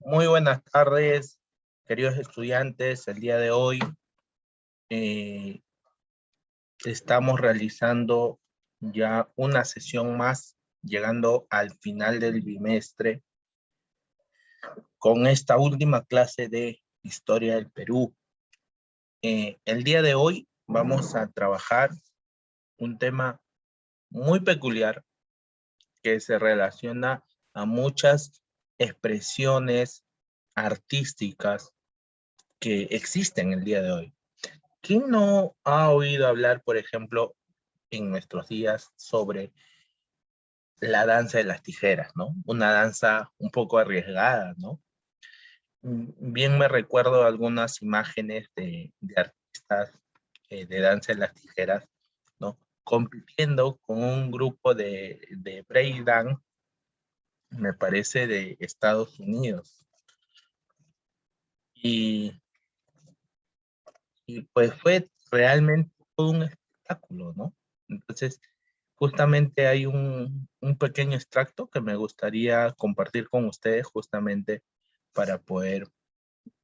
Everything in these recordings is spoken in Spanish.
Muy buenas tardes, queridos estudiantes. El día de hoy estamos realizando ya una sesión más, llegando al final del bimestre, con esta última clase de Historia del Perú. El día de hoy vamos a trabajar un tema muy peculiar que se relaciona a muchas expresiones artísticas que existen el día de hoy. ¿Quién no ha oído hablar, por ejemplo, en nuestros días sobre la danza de las tijeras, ¿no? Una danza un poco arriesgada, ¿no? Bien me recuerdo algunas imágenes de artistas de danza de las tijeras, ¿no? Compitiendo con un grupo de breakdance, me parece, de Estados Unidos. Y pues fue realmente todo un espectáculo, ¿no? Entonces, justamente hay un pequeño extracto que me gustaría compartir con ustedes justamente para poder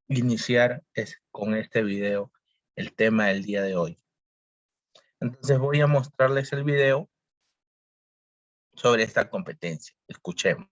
iniciar con este video el tema del día de hoy. Entonces voy a mostrarles el video sobre esta competencia. Escuchemos.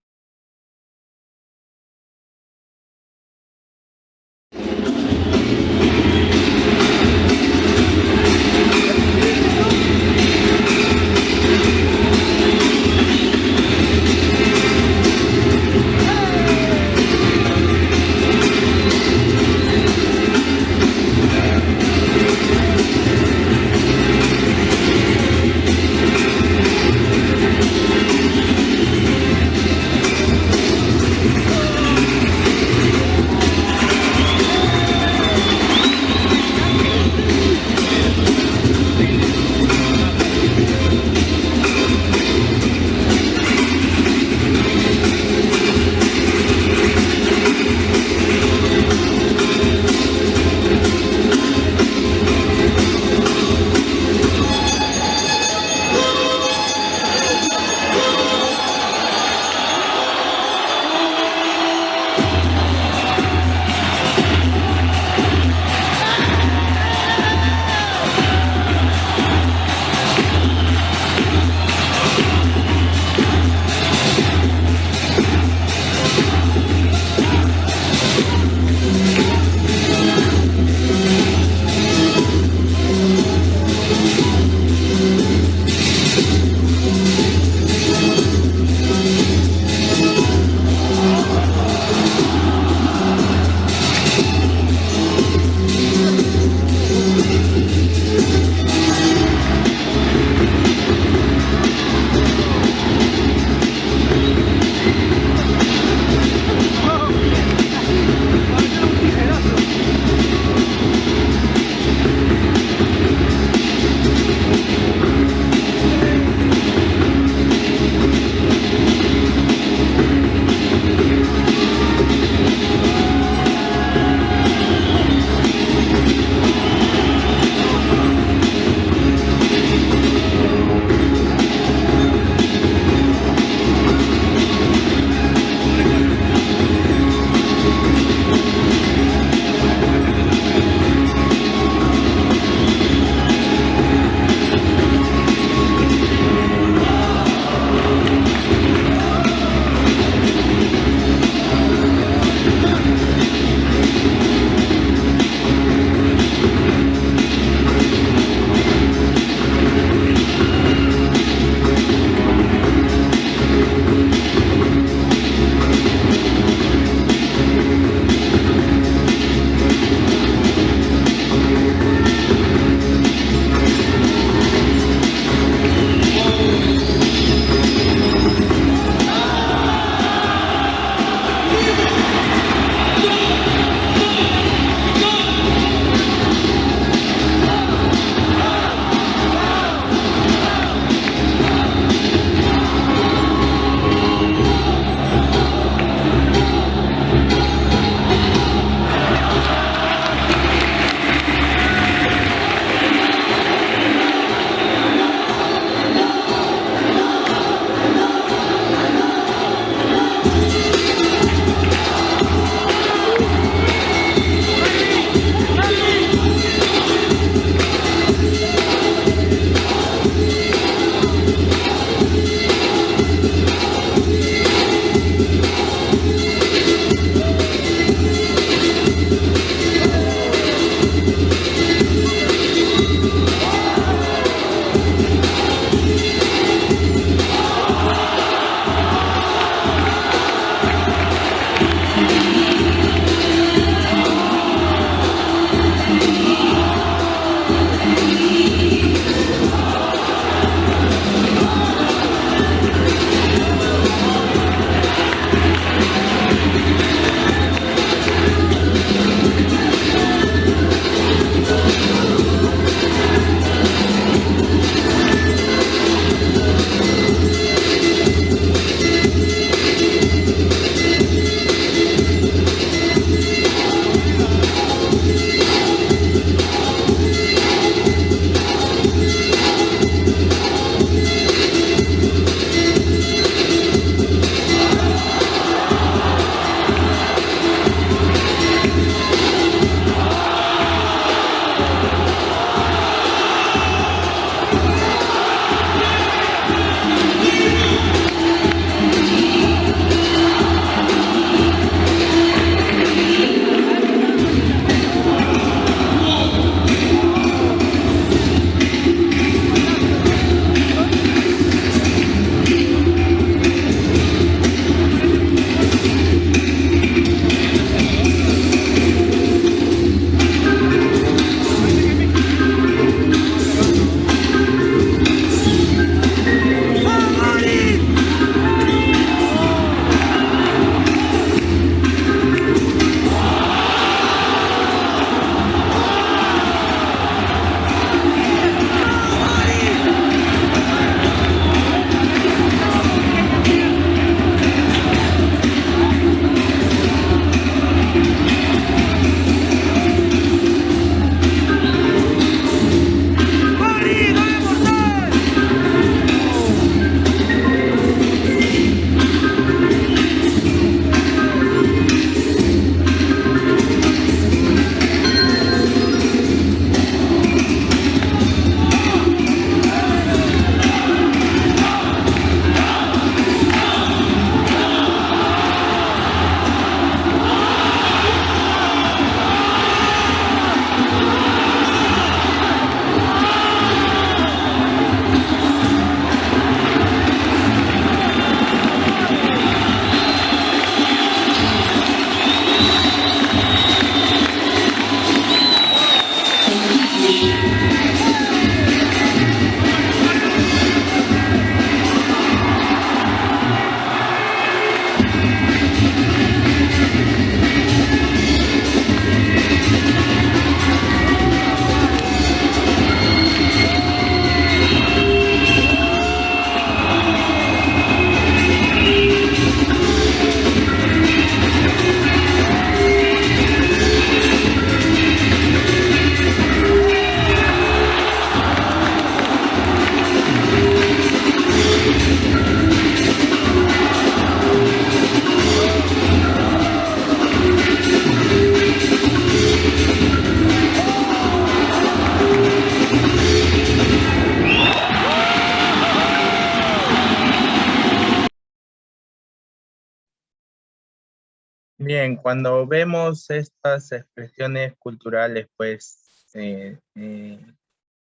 Bien, cuando vemos estas expresiones culturales, pues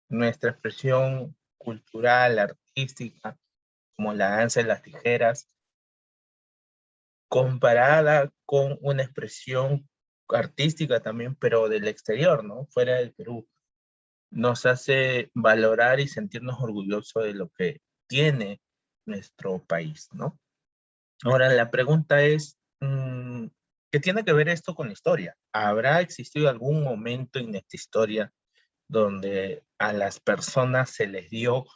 nuestra expresión cultural, artística, como la danza de las tijeras, comparada con una expresión artística también, pero del exterior, ¿no? Fuera del Perú, nos hace valorar y sentirnos orgullosos de lo que tiene nuestro país, ¿no? Ahora, la pregunta es, ¿qué tiene que ver esto con la historia? ¿Habrá existido algún momento en esta historia donde a las personas se les dio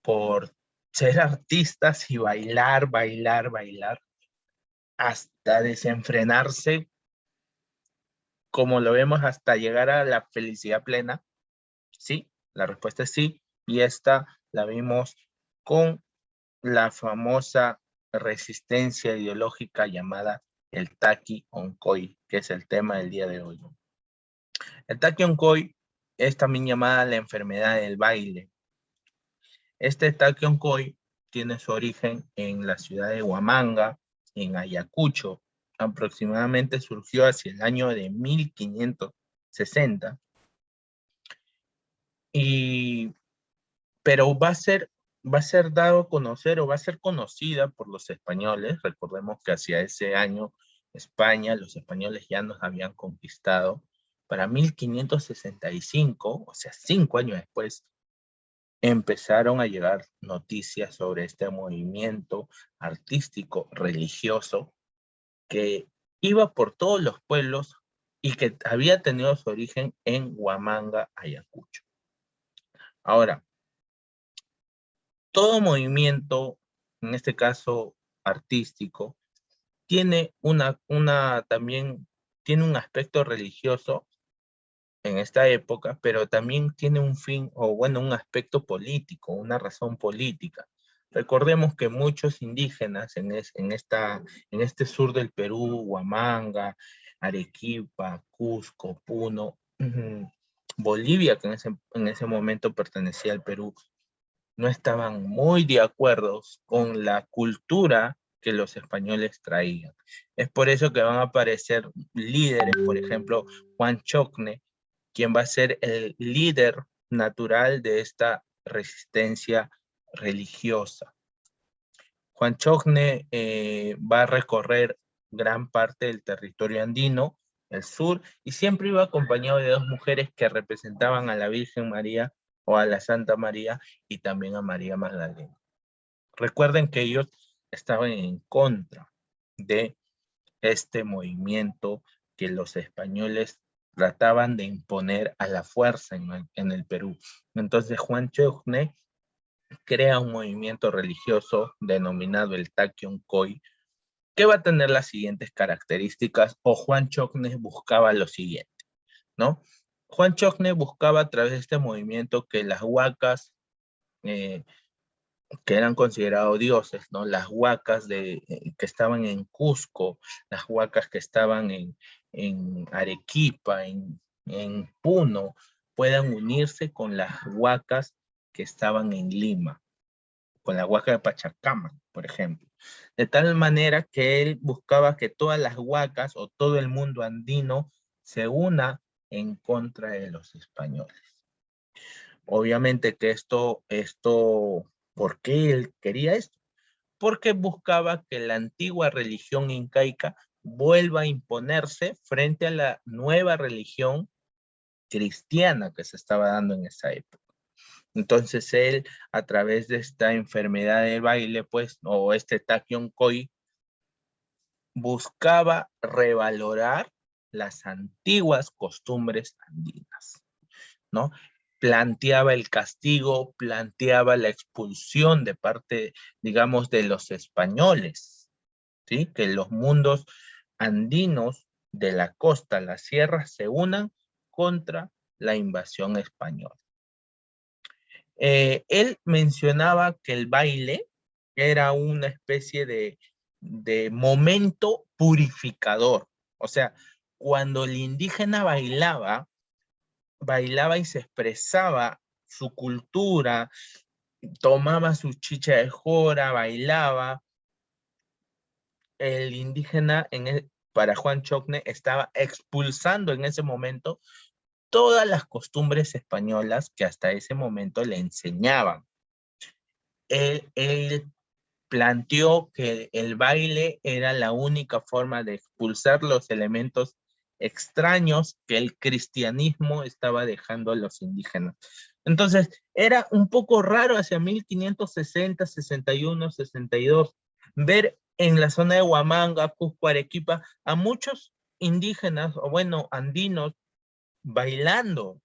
por ser artistas y bailar, bailar, bailar, hasta desenfrenarse, como lo vemos, hasta llegar a la felicidad plena? Sí, la respuesta es sí, y esta la vimos con la famosa resistencia ideológica llamada el Taqui Oncoy, que es el tema del día de hoy. El Taqui Oncoy es también llamada la enfermedad del baile. Este Taqui Oncoy tiene su origen en la ciudad de Huamanga, en Ayacucho. Aproximadamente surgió hacia el año de 1560. Pero va a ser dado a conocer o va a ser conocida por los españoles. Recordemos que hacia ese año España, los españoles ya nos habían conquistado. Para 1565, o sea, 5 años después, empezaron a llegar noticias sobre este movimiento artístico, religioso, que iba por todos los pueblos y que había tenido su origen en Huamanga, Ayacucho. Ahora, todo movimiento, en este caso artístico, tiene también tiene un aspecto religioso en esta época, pero también tiene un fin, o bueno, un aspecto político, una razón política. Recordemos que muchos indígenas en este sur del Perú, Huamanga, Arequipa, Cusco, Puno, Bolivia, que en ese momento pertenecía al Perú, no estaban muy de acuerdo con la cultura que los españoles traían. Es por eso que van a aparecer líderes, por ejemplo, Juan Chocne, quien va a ser el líder natural de esta resistencia religiosa. Juan Chocne va a recorrer gran parte del territorio andino, el sur, y siempre iba acompañado de dos mujeres que representaban a la Virgen María o a la Santa María y también a María Magdalena. Recuerden que ellos estaban en contra de este movimiento que los españoles trataban de imponer a la fuerza en el Perú. Entonces Juan Chocne crea un movimiento religioso denominado el Taqui que va a tener las siguientes características, o Juan Chocne buscaba lo siguiente, ¿no? Juan Chocne buscaba a través de este movimiento que las huacas, que eran considerados dioses, ¿no? Las huacas que estaban en Cusco, las huacas que estaban en Arequipa, en Puno, puedan unirse con las huacas que estaban en Lima, con la huaca de Pachacamac, por ejemplo. De tal manera que él buscaba que todas las huacas o todo el mundo andino se una en contra de los españoles. Obviamente que ¿por qué él quería esto? Porque buscaba que la antigua religión incaica vuelva a imponerse frente a la nueva religión cristiana que se estaba dando en esa época. Entonces él, a través de esta enfermedad del baile, pues, o este Taqui buscaba revalorar las antiguas costumbres andinas, ¿no? Planteaba el castigo, planteaba la expulsión de parte, digamos, de los españoles, ¿sí? Que los mundos andinos de la costa, las sierras, se unan contra la invasión española. Él mencionaba que el baile era una especie de momento purificador. O sea, cuando el indígena bailaba y se expresaba su cultura, tomaba su chicha de jora, bailaba, el indígena para Juan Chocne, estaba expulsando en ese momento todas las costumbres españolas que hasta ese momento le enseñaban. Él planteó que el baile era la única forma de expulsar los elementos extraños que el cristianismo estaba dejando a los indígenas. Entonces, era un poco raro hacia 1560, 61, 62, ver en la zona de Huamanga, Cusco, Arequipa, a muchos indígenas, o bueno, andinos, bailando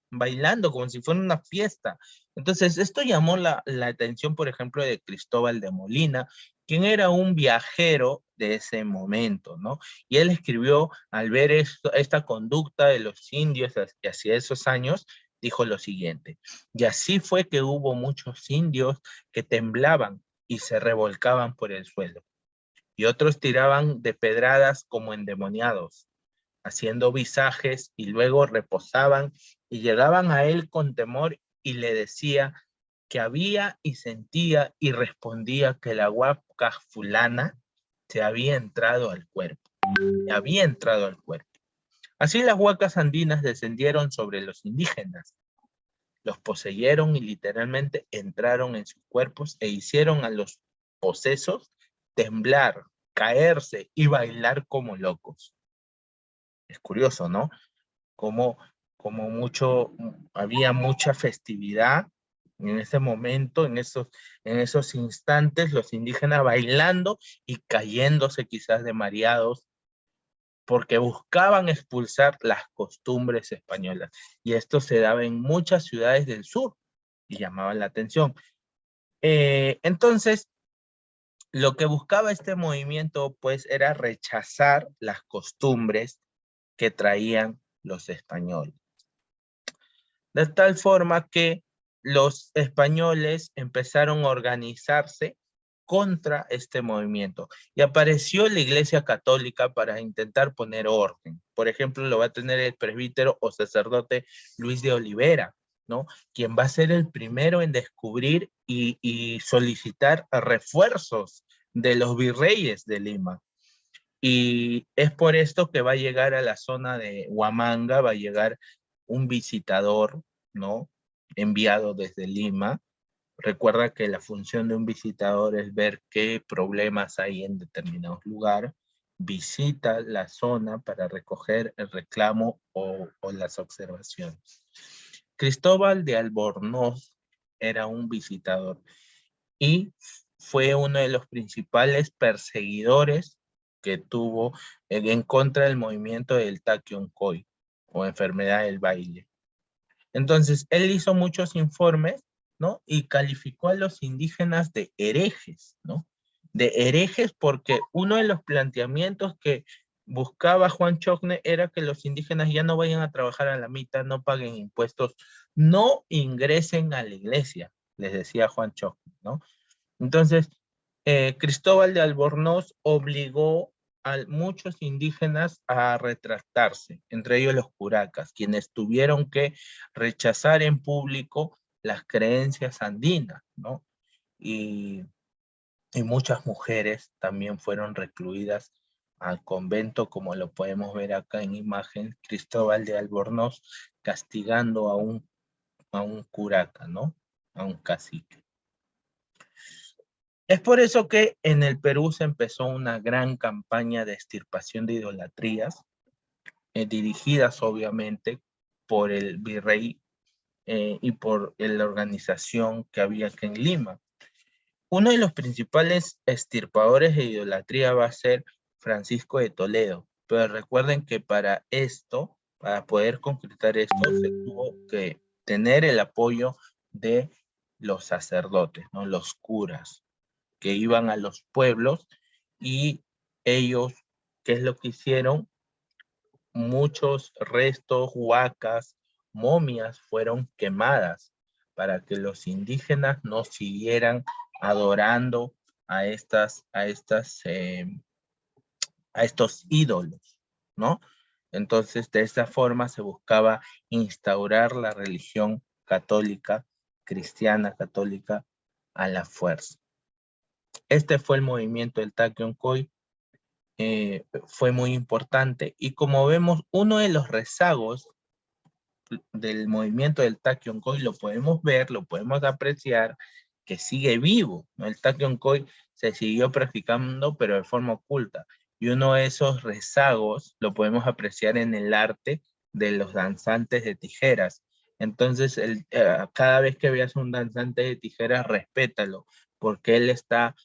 como si fuera una fiesta. Entonces, esto llamó la atención, por ejemplo, de Cristóbal de Molina, quien era un viajero de ese momento, ¿no? Y él escribió, al ver esta conducta de los indios hacia esos años, dijo lo siguiente: y así fue que hubo muchos indios que temblaban y se revolcaban por el suelo, y otros tiraban de pedradas como endemoniados, haciendo visajes, y luego reposaban y llegaban a él con temor y le decía que había y sentía y respondía que la huaca fulana se había entrado al cuerpo, había entrado al cuerpo. Así las huacas andinas descendieron sobre los indígenas, los poseyeron y literalmente entraron en sus cuerpos e hicieron a los posesos temblar, caerse y bailar como locos. Es curioso, ¿no? Como, había mucha festividad en ese momento, en esos instantes, los indígenas bailando y cayéndose quizás de mareados, porque buscaban expulsar las costumbres españolas. Y esto se daba en muchas ciudades del sur y llamaba la atención. Entonces, lo que buscaba este movimiento, pues, era rechazar las costumbres que traían los españoles. De tal forma que los españoles empezaron a organizarse contra este movimiento y apareció la Iglesia Católica para intentar poner orden. Por ejemplo, lo va a tener el presbítero o sacerdote Luis de Olivera, ¿no? Quien va a ser el primero en descubrir y solicitar refuerzos de los virreyes de Lima. Y es por esto que va a llegar a la zona de Huamanga, va a llegar un visitador, ¿no? Enviado desde Lima. Recuerda que la función de un visitador es ver qué problemas hay en determinados lugares, visita la zona para recoger el reclamo o las observaciones. Cristóbal de Albornoz era un visitador y fue uno de los principales perseguidores que tuvo en contra del movimiento del Takion-Khoi o enfermedad del baile. Entonces, él hizo muchos informes, ¿no? Y calificó a los indígenas de herejes, ¿no? De herejes porque uno de los planteamientos que buscaba Juan Chocne era que los indígenas ya no vayan a trabajar a la mitad, no paguen impuestos, no ingresen a la iglesia, les decía Juan Chocne, ¿no? Entonces, Cristóbal de Albornoz obligó a muchos indígenas a retractarse, entre ellos los curacas, quienes tuvieron que rechazar en público las creencias andinas, ¿no? Y, y muchas mujeres también fueron recluidas al convento, como lo podemos ver acá en imagen, Cristóbal de Albornoz castigando a un curaca, ¿no? A un cacique. Es por eso que en el Perú se empezó una gran campaña de extirpación de idolatrías, dirigidas obviamente por el virrey y por la organización que había aquí en Lima. Uno de los principales extirpadores de idolatría va a ser Francisco de Toledo, pero recuerden que para esto, para poder concretar esto, se tuvo que tener el apoyo de los sacerdotes, ¿no? Los curas, que iban a los pueblos y ellos, ¿qué es lo que hicieron? Muchos restos, huacas, momias fueron quemadas para que los indígenas no siguieran adorando a estos ídolos, ¿no? Entonces, de esa forma se buscaba instaurar la religión católica, cristiana católica, a la fuerza. Este fue el movimiento del Takion-Khoi. fue muy importante. Y como vemos, uno de los rezagos del movimiento del Takkyonkoi lo podemos ver, lo podemos apreciar, que sigue vivo, ¿no? El Takkyonkoi se siguió practicando, pero de forma oculta. Y uno de esos rezagos lo podemos apreciar en el arte de los danzantes de tijeras. Entonces, cada vez que veas un danzante de tijeras, respétalo, porque él está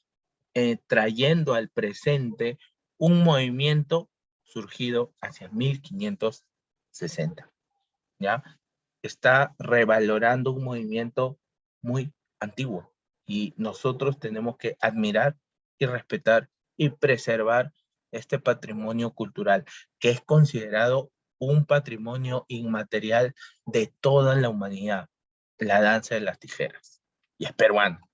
trayendo al presente un movimiento surgido hacia 1560, ¿ya? Está revalorando un movimiento muy antiguo y nosotros tenemos que admirar y respetar y preservar este patrimonio cultural que es considerado un patrimonio inmaterial de toda la humanidad, la danza de las tijeras, y es peruano.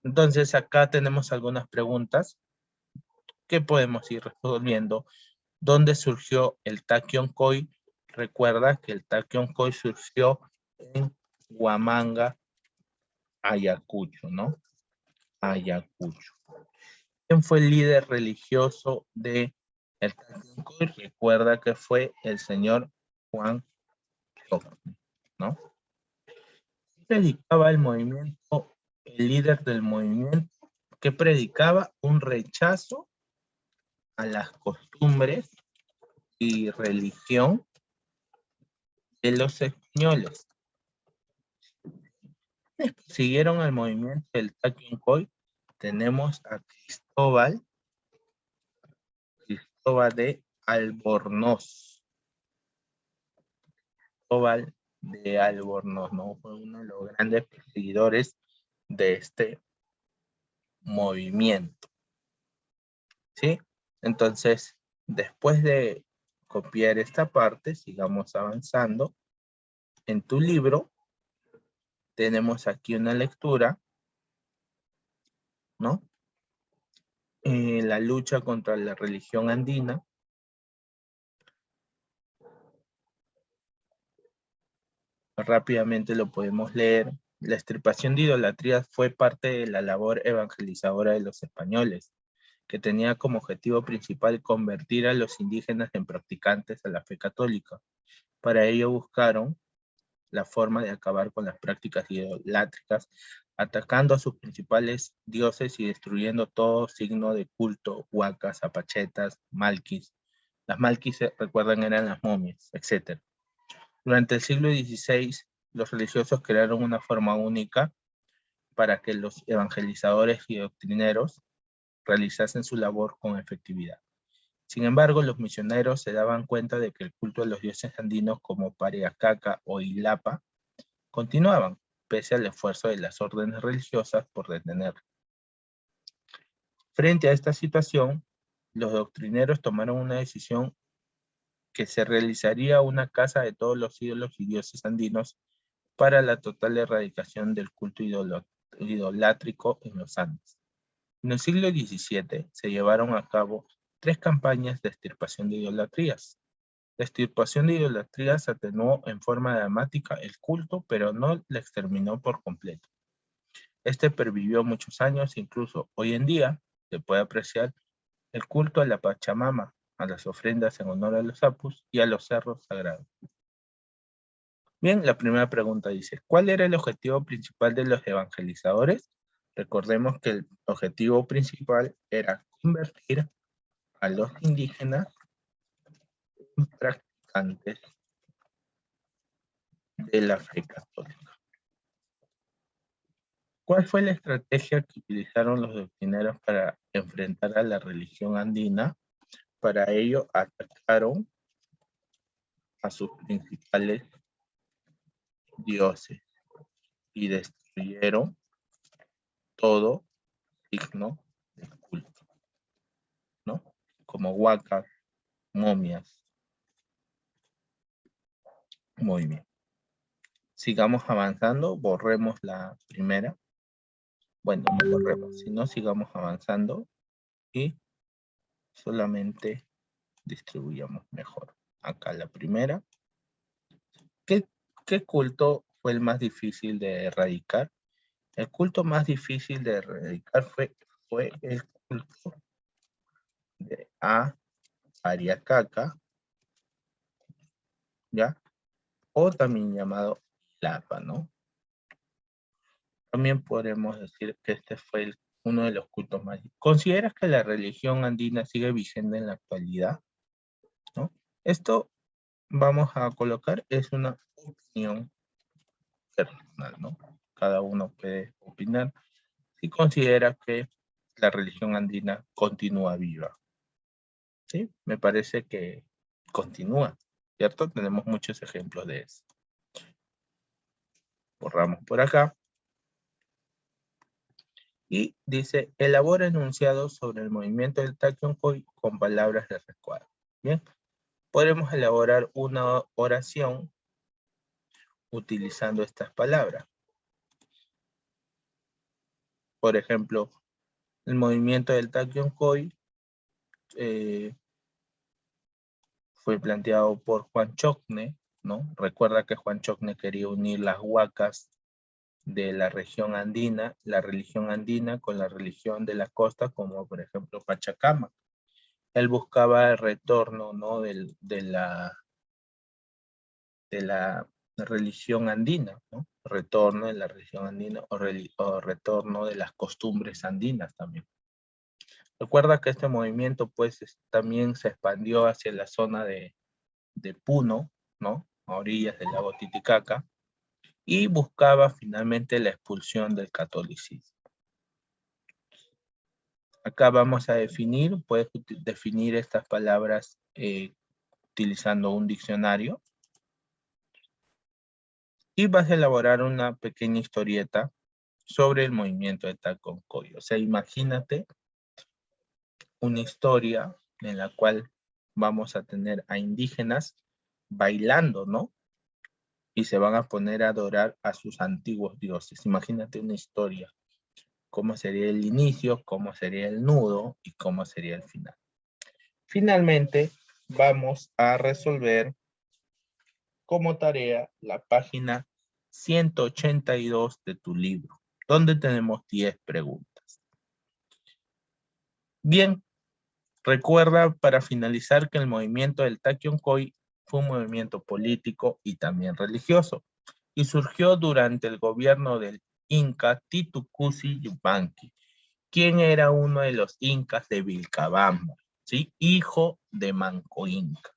Entonces acá tenemos algunas preguntas que podemos ir resolviendo. ¿Dónde surgió el Takkyonkoi? Recuerda que el Takkyonkoi surgió en Huamanga, Ayacucho, ¿no? Ayacucho. ¿Quién fue el líder religioso de el Takkyonkoi? Recuerda que fue el señor Juan Chocni, ¿no? Predicaba el movimiento, el líder del movimiento, que predicaba un rechazo a las costumbres y religión de los españoles. Siguieron al movimiento del Takkyonkoi. Tenemos a Cristóbal de Albornoz. Cristóbal de Albornoz, ¿no? Fue uno de los grandes perseguidores de este movimiento, ¿sí? Entonces, después de copiar esta parte, sigamos avanzando. En tu libro tenemos aquí una lectura, ¿no? La lucha contra la religión andina. Rápidamente lo podemos leer. La extirpación de idolatrías fue parte de la labor evangelizadora de los españoles, que tenía como objetivo principal convertir a los indígenas en practicantes de la fe católica. Para ello buscaron la forma de acabar con las prácticas idolátricas, atacando a sus principales dioses y destruyendo todo signo de culto, huacas, apachetas, malquis. Las malquis, recuerdan, eran las momias, etc. Durante el siglo XVI, los religiosos crearon una forma única para que los evangelizadores y doctrineros realizasen su labor con efectividad. Sin embargo, los misioneros se daban cuenta de que el culto a los dioses andinos como Pariacaca o Ilapa continuaban, pese al esfuerzo de las órdenes religiosas por detenerlo. Frente a esta situación, los doctrineros tomaron una decisión que se realizaría una casa de todos los ídolos y dioses andinos para la total erradicación del culto idolátrico en los Andes. En el siglo XVII se llevaron a cabo 3 campañas de extirpación de idolatrías. La extirpación de idolatrías atenuó en forma dramática el culto, pero no la exterminó por completo. Este pervivió muchos años, incluso hoy en día se puede apreciar el culto a la Pachamama, a las ofrendas en honor a los apus y a los cerros sagrados. Bien, la primera pregunta dice, ¿cuál era el objetivo principal de los evangelizadores? Recordemos que el objetivo principal era convertir a los indígenas en practicantes de la fe católica. ¿Cuál fue la estrategia que utilizaron los doctrineros para enfrentar a la religión andina? Para ello atacaron a sus principales dioses y destruyeron todo signo de culto, ¿no? Como huacas, momias. Muy bien. Sigamos avanzando, borremos la primera. Bueno, no borremos, sino sigamos avanzando y solamente distribuyamos mejor. Acá la primera. ¿Qué culto fue el más difícil de erradicar? El culto más difícil de erradicar fue el culto de Ariacaca, ¿ya? O también llamado Lapa, ¿no? También podemos decir que este fue uno de los cultos más. ¿Consideras que la religión andina sigue vigente en la actualidad? ¿No? Esto vamos a colocar, es una opinión personal, ¿no? Cada uno puede opinar si considera que la religión andina continúa viva. ¿Sí? Me parece que continúa, ¿cierto? Tenemos muchos ejemplos de eso. Borramos por acá. Y dice, elabora enunciados sobre el movimiento del Takion-Koy con palabras de recuadro. Bien, podemos elaborar una oración utilizando estas palabras. Por ejemplo, el movimiento del Takion-Koy fue planteado por Juan Chocne, ¿no? Recuerda que Juan Chocne quería unir las huacas de la región andina, la religión andina con la religión de la costa, como por ejemplo Pachacama. Él buscaba el retorno, ¿no? de la religión andina, ¿no? Retorno de la religión andina o retorno de las costumbres andinas también. Recuerda que este movimiento pues también se expandió hacia la zona de Puno, ¿no? A orillas del lago Titicaca, y buscaba finalmente la expulsión del catolicismo. Acá vamos a definir, puedes definir estas palabras utilizando un diccionario. Y vas a elaborar una pequeña historieta sobre el movimiento de Takion-Koy. O sea, imagínate una historia en la cual vamos a tener a indígenas bailando, ¿no? Y se van a poner a adorar a sus antiguos dioses. Imagínate una historia. Cómo sería el inicio, cómo sería el nudo y cómo sería el final. Finalmente, vamos a resolver como tarea la página 182 de tu libro, donde tenemos 10 preguntas. Bien, recuerda para finalizar que el movimiento del Takion-Koy fue un movimiento político y también religioso, y surgió durante el gobierno del Inca Titu Cuzi Yupanqui, quien era uno de los incas de Vilcabamba, ¿sí? Hijo de Manco Inca.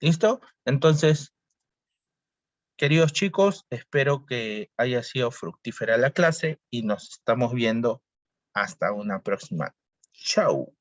¿Listo? Entonces, queridos chicos, espero que haya sido fructífera la clase y nos estamos viendo hasta una próxima. Chao.